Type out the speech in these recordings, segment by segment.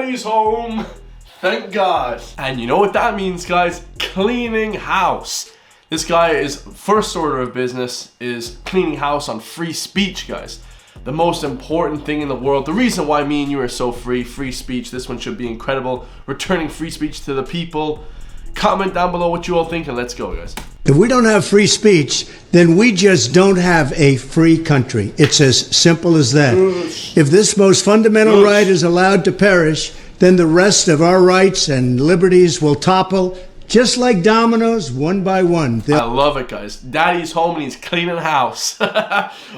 Daddy's home. Thank God. And you know what that means, guys? Cleaning house. This guy is first order of business is cleaning house on free speech, guys. The most important thing in the world. The reason why me and you are so free speech. This one should be incredible. Returning free speech to the people. Comment down below what you all think and let's go, guys. If we don't have free speech, then we just don't have a free country. It's as simple as that. If this most fundamental right is allowed to perish, then the rest of our rights and liberties will topple, just like dominoes, one by one. I love it, guys. Daddy's home and he's cleaning house.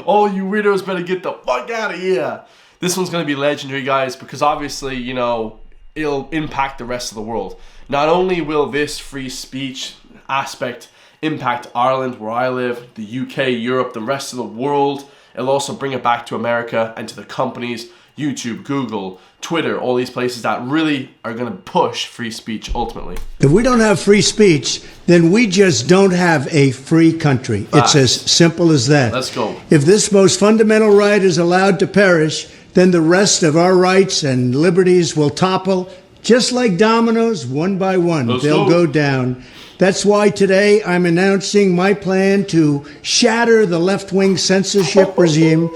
All you weirdos better get the fuck out of here. This one's going to be legendary, guys, because obviously, you know, it'll impact the rest of the world. Not only will this free speech aspect impact Ireland, where I live, the UK, Europe, the rest of the world, it'll also bring it back to America and to the companies, YouTube, Google, Twitter, all these places that really are going to push free speech ultimately. If we don't have free speech, then we just don't have a free country. It's as simple as that. Let's go. If this most fundamental right is allowed to perish, then the rest of our rights and liberties will topple, just like dominoes, one by one. They'll go down. That's why today I'm announcing my plan to shatter the left-wing censorship regime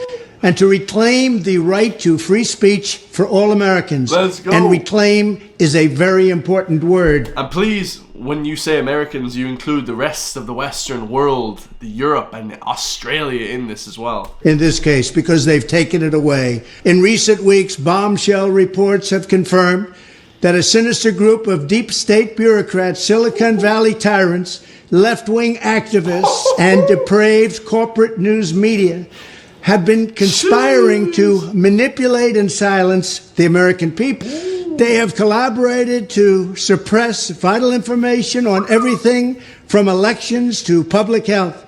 and to reclaim the right to free speech for all Americans. Let's go. And reclaim is a very important word. And please, when you say Americans, you include the rest of the Western world, the Europe and Australia in this as well. In this case, because they've taken it away. In recent weeks, bombshell reports have confirmed that a sinister group of deep state bureaucrats, Silicon Valley tyrants, left-wing activists, and depraved corporate news media have been conspiring to manipulate and silence the American people. They have collaborated to suppress vital information on everything from elections to public health.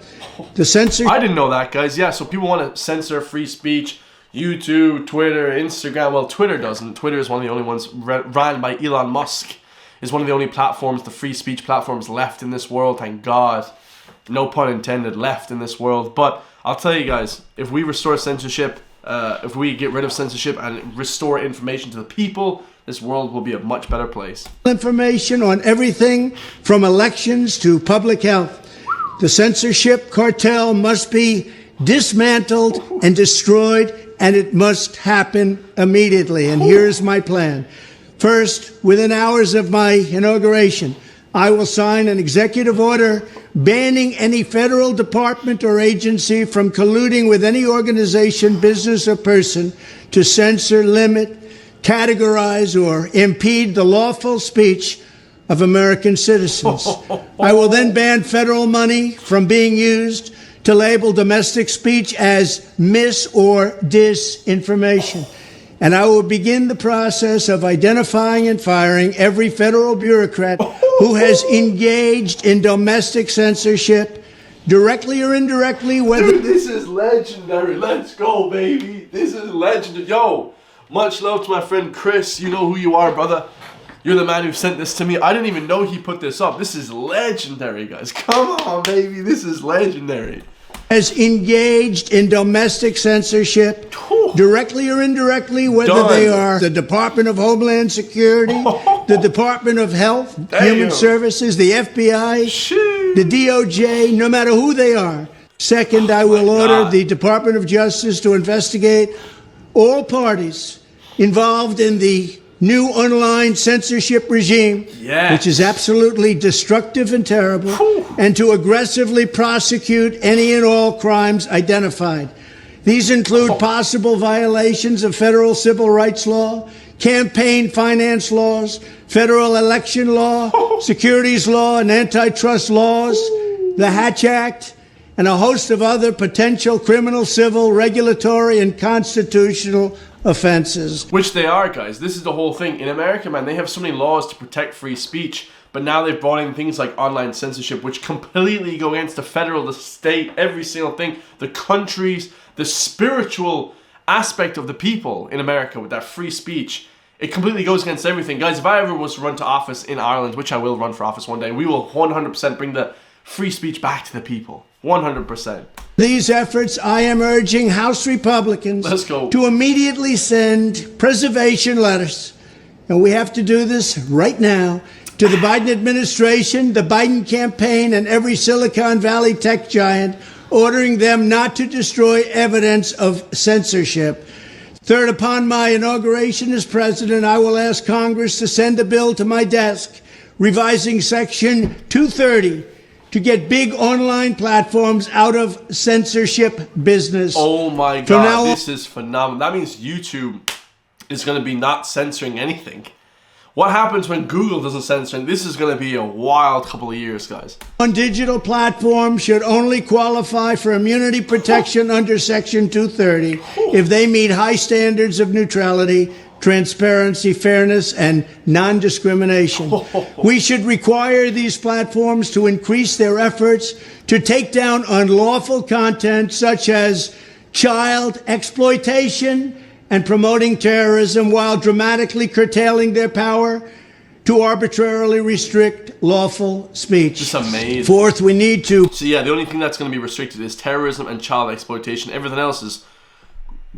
The censorship. I didn't know that, guys. Yeah, so people want to censor free speech. YouTube, Twitter, Instagram. Well, Twitter doesn't. Twitter is one of the only ones ran by Elon Musk. Is one of the only platforms, the free speech platforms left in this world. Thank God. No pun intended, left in this world. But I'll tell you guys, if we restore censorship, if we get rid of censorship and restore information to the people, this world will be a much better place. Information on everything from elections to public health. The censorship cartel must be dismantled and destroyed, and it must happen immediately. And here's my plan. First, within hours of my inauguration, I will sign an executive order banning any federal department or agency from colluding with any organization, business, or person to censor, limit, categorize, or impede the lawful speech of American citizens. I will then ban federal money from being used to label domestic speech as mis- or disinformation. And I will begin the process of identifying and firing every federal bureaucrat who has engaged in domestic censorship, directly or indirectly, whether... Dude, this is legendary. Let's go, baby. This is legendary. Yo, much love to my friend Chris. You know who you are, brother. You're the man who sent this to me. I didn't even know he put this up. This is legendary, guys. Come on, baby. This is legendary. Has engaged in domestic censorship, directly or indirectly, whether they are the Department of Homeland Security, the Department of Health, Human Services, the FBI, the DOJ, no matter who they are. Second, I will order the Department of Justice to investigate all parties involved in the new online censorship regime, which is absolutely destructive and terrible, and to aggressively prosecute any and all crimes identified. These include possible violations of federal civil rights law, campaign finance laws, federal election law, securities law, and antitrust laws, the Hatch Act, and a host of other potential criminal, civil, regulatory, and constitutional offenses. Which they are, guys. This is the whole thing. In America, man, they have so many laws to protect free speech, but now they've brought in things like online censorship, which completely go against the federal, the state, every single thing, the countries, the spiritual aspect of the people in America with that free speech. It completely goes against everything. Guys, if I ever was to run to office in Ireland, which I will run for office one day, we will 100% bring the free speech back to the people. 100%. These efforts, I am urging House Republicans to immediately send preservation letters and we have to do this right now, to the Biden administration, the Biden campaign, and every Silicon Valley tech giant, ordering them not to destroy evidence of censorship. Third, upon my inauguration as president, I will ask Congress to send a bill to my desk revising Section 230 to get big online platforms out of censorship business. Oh my God, this is phenomenal. That means YouTube is going to be not censoring anything. What happens when Google doesn't censor anything? This is going to be a wild couple of years, guys. On digital platforms should only qualify for immunity protection under Section 230 if they meet high standards of neutrality, transparency, fairness, and non-discrimination. We should require these platforms to increase their efforts to take down unlawful content such as child exploitation and promoting terrorism, while dramatically curtailing their power to arbitrarily restrict lawful speech. It's amazing. Fourth, we need to... So yeah, the only thing that's going to be restricted is terrorism and child exploitation. Everything else is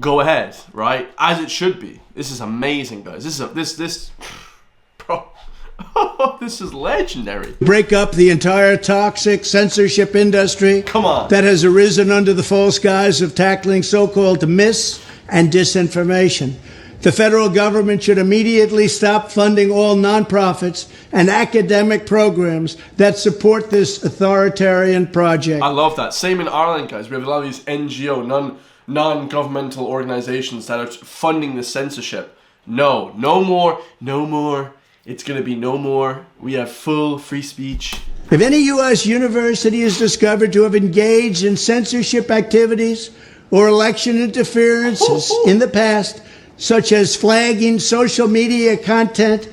go ahead, right? As it should be. This is amazing, guys. Bro, this is legendary. Break up the entire toxic censorship industry. Come on. That has arisen under the false guise of tackling so-called mis- and disinformation. The federal government should immediately stop funding all nonprofits and academic programs that support this authoritarian project. I love that. Same in Ireland, guys. We have a lot of these NGO, non-governmental organizations that are funding the censorship. No more. It's going to be no more. We have full free speech. If any U.S. university is discovered to have engaged in censorship activities or election interferences in the past, such as flagging social media content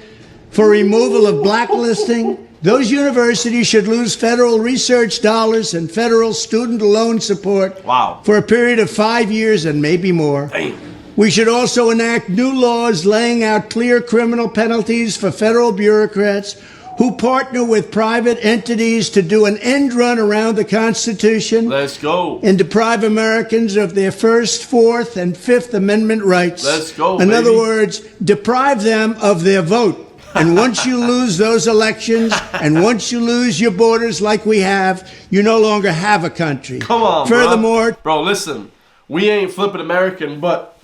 for removal of blacklisting, those universities should lose federal research dollars and federal student loan support for a period of 5 years and maybe more. Damn. We should also enact new laws laying out clear criminal penalties for federal bureaucrats who partner with private entities to do an end run around the Constitution. Let's go. And deprive Americans of their First, Fourth, and Fifth Amendment rights. Let's go, In baby. other words, deprive them of their vote. And once you lose those elections, and once you lose your borders like we have, you no longer have a country. Come on, Furthermore, bro, listen, we ain't flipping American, but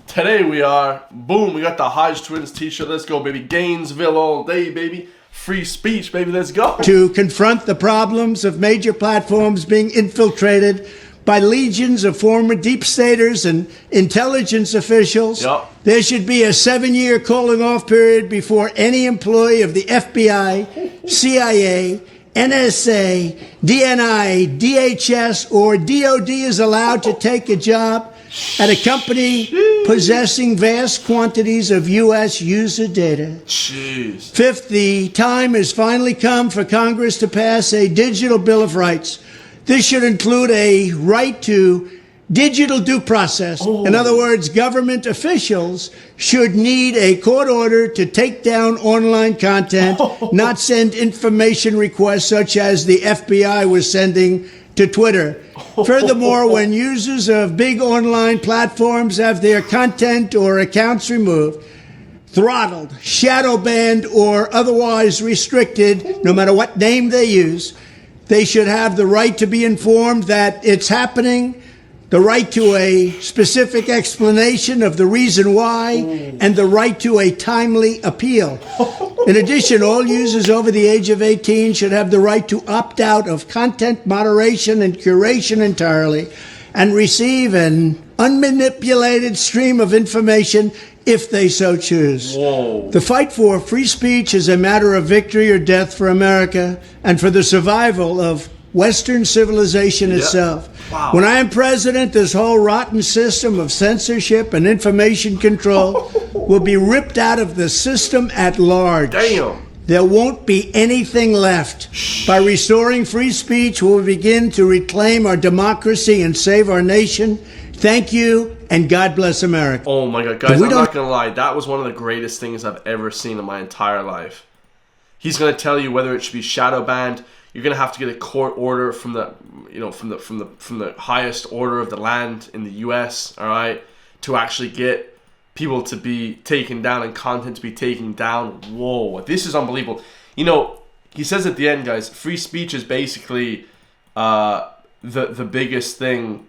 today we are. Boom, we got the Hodge Twins t-shirt. Let's go, baby. Gainesville all day, baby. Free speech, baby. Let's go. To confront the problems of major platforms being infiltrated by legions of former deep staters and intelligence officials, there should be a 7-year calling off period before any employee of the FBI, CIA, NSA, DNI, DHS, or DOD is allowed to take a job at a company possessing vast quantities of U.S. user data. Jeez. Fifth, the time has finally come for Congress to pass a digital Bill of Rights. This should include a right to digital due process. In other words, government officials should need a court order to take down online content, not send information requests such as the FBI was sending to Twitter. Furthermore, when users of big online platforms have their content or accounts removed, throttled, shadow banned, or otherwise restricted, no matter what name they use, they should have the right to be informed that it's happening, the right to a specific explanation of the reason why, and the right to a timely appeal. In addition, all users over the age of 18 should have the right to opt out of content moderation and curation entirely and receive an unmanipulated stream of information if they so choose. The fight for free speech is a matter of victory or death for America and for the survival of Western civilization itself. When I am president, this whole rotten system of censorship and information control will be ripped out of the system at large. Damn. There won't be anything left. By restoring free speech, we'll begin to reclaim our democracy and save our nation. Thank you, and God bless America. Oh my God, guys, I'm not going to lie. That was one of the greatest things I've ever seen in my entire life. He's going to tell you whether it should be shadow banned. You're going to have to get a court order from the, from the highest order of the land in the U.S., all right, to actually get people to be taken down and content to be taken down. Whoa, this is unbelievable. You know, he says at the end, guys, free speech is basically the biggest thing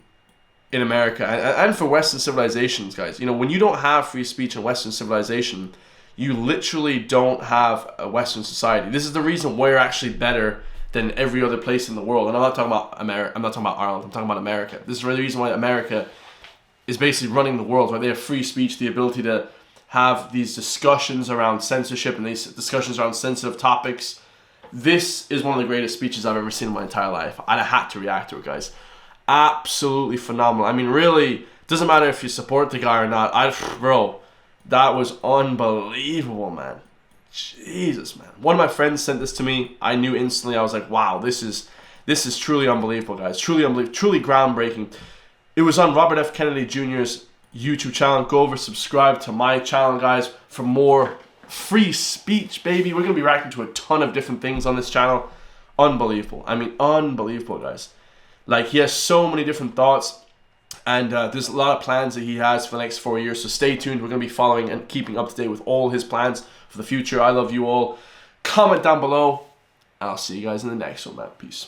in America and for Western civilizations, guys. You know, when you don't have free speech in Western civilization, you literally don't have a Western society. This is the reason we're actually better than every other place in the world. And I'm not talking about America. I'm not talking about Ireland. I'm talking about America. This is the reason why America is basically running the world, right? They have free speech, the ability to have these discussions around censorship and these discussions around sensitive topics. This is one of the greatest speeches I've ever seen in my entire life. And I had to react to it, guys. Absolutely phenomenal. I mean, really, doesn't matter if you support the guy or not. Bro, that was unbelievable, man. Jesus, man. One of my friends sent this to me. I knew instantly. I was like, wow, this is truly unbelievable, guys. Truly unbelievable. Truly groundbreaking. It was on Robert F. Kennedy Jr.'s YouTube channel. Go over, subscribe to my channel, guys, for more free speech, baby. We're going to be reacting to a ton of different things on this channel. Unbelievable. I mean, unbelievable, guys. Like, he has so many different thoughts. And there's a lot of plans that he has for the next 4 years. So stay tuned. We're going to be following and keeping up to date with all his plans for the future. I love you all. Comment down below. And I'll see you guys in the next one, man. Peace.